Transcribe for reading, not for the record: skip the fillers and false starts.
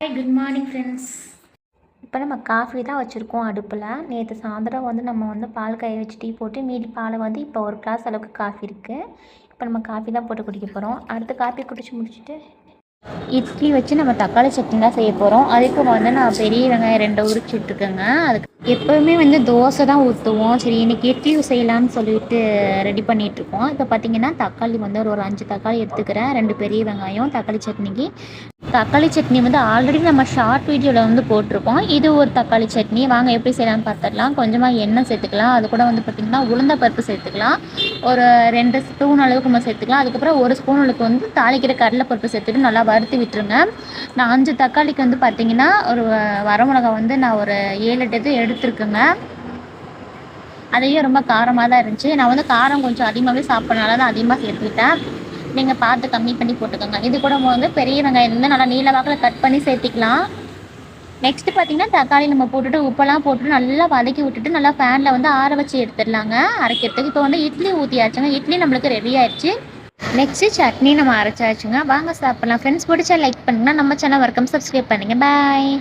Hi good morning friends. இப்போ நம்ம coffee தான் வச்சுருக்கோம் அடுப்பில். நேற்று சாயந்தரம் நம்ம பால் காய வச்சு டீ போட்டு மீதி பாலை இப்போ ஒரு கிளாஸ் அளவுக்கு காஃபி இருக்குது. இப்போ நம்ம காஃபி தான் போட்டு குடிக்க போகிறோம். அடுத்து காஃபி குடிச்சு முடிச்சுட்டு இட்லி வச்சு நம்ம தக்காளி சட்னி தான் செய்ய போகிறோம். அதுக்கு நான் பெரிய வெங்காயம் 2 உரிச்சு விட்டுருக்கேங்க. அதுக்கு எப்போவுமே தோசை தான் ஊற்றுவோம். சரி இன்றைக்கி இட்லி செய்யலாம்னு சொல்லிட்டு ரெடி பண்ணிகிட்ருக்கோம். இப்போ பார்த்திங்கன்னா தக்காளி ஒரு 5 தக்காளி எடுத்துக்கிறேன். 2 பெரிய வெங்காயம் தக்காளி சட்னிக்கு. தக்காளி சட்னி ஆல்ரெடி நம்ம ஷார்ட் வீடியோவில் போட்டிருக்கோம். இது ஒரு தக்காளி சட்னி. வாங்க எப்படி செய்யலாம்னு பார்த்துடலாம். கொஞ்சமாக எண்ணெய் சேர்த்துக்கலாம். அது கூட பார்த்திங்கன்னா உளுந்த பருப்பு சேர்த்துக்கலாம். ஒரு 2 ஸ்பூன் அளவுக்கு நம்ம சேர்த்துக்கலாம். அதுக்கப்புறம் 1 ஸ்பூன் அளவுக்கு தாளிக்கிற கடலைப்பருப்பு சேர்த்துட்டு நல்லா வறுத்து விட்டுருங்க. நான் 5 தக்காளிக்கு பார்த்திங்கன்னா ஒரு வரமிளகா நான் ஒரு 7-8 எடுத்துருக்குங்க. அதையும் ரொம்ப காரமாக தான் இருந்துச்சு. நான் காரம் கொஞ்சம் அதிகமாகவே சாப்பிட்றனால தான் அதிகமாக சேர்த்துக்கிட்டேன். நீங்கள் பார்த்து கம்மி பண்ணி போட்டுக்கோங்க. இது கூட பெரிய வெங்காயம் நல்லா நீல வாக்கில் கட் பண்ணி சேர்த்திக்கலாம். நெக்ஸ்ட்டு பார்த்திங்கன்னா தக்காளி நம்ம போட்டுட்டு உப்பெல்லாம் போட்டுட்டு நல்லா வதக்கி விட்டுட்டு நல்லா ஃபேனில் ஆற வச்சு எடுத்துடலாங்க அரைக்கிறதுக்கு. இப்போ இட்லி ஊற்றியாச்சுங்க. இட்லி நம்மளுக்கு ரெடி ஆயிடுச்சு. நெக்ஸ்ட்டு சட்னி நம்ம அரைச்சாச்சுங்க. வாங்க சாப்பிட்லாம். ஃப்ரெண்ட்ஸ் பிடிச்சா லைக் பண்ணுங்கன்னா நம்ம சேனல் வரைக்கும் சப்ஸ்கிரைப் பண்ணுங்கள். பாய்.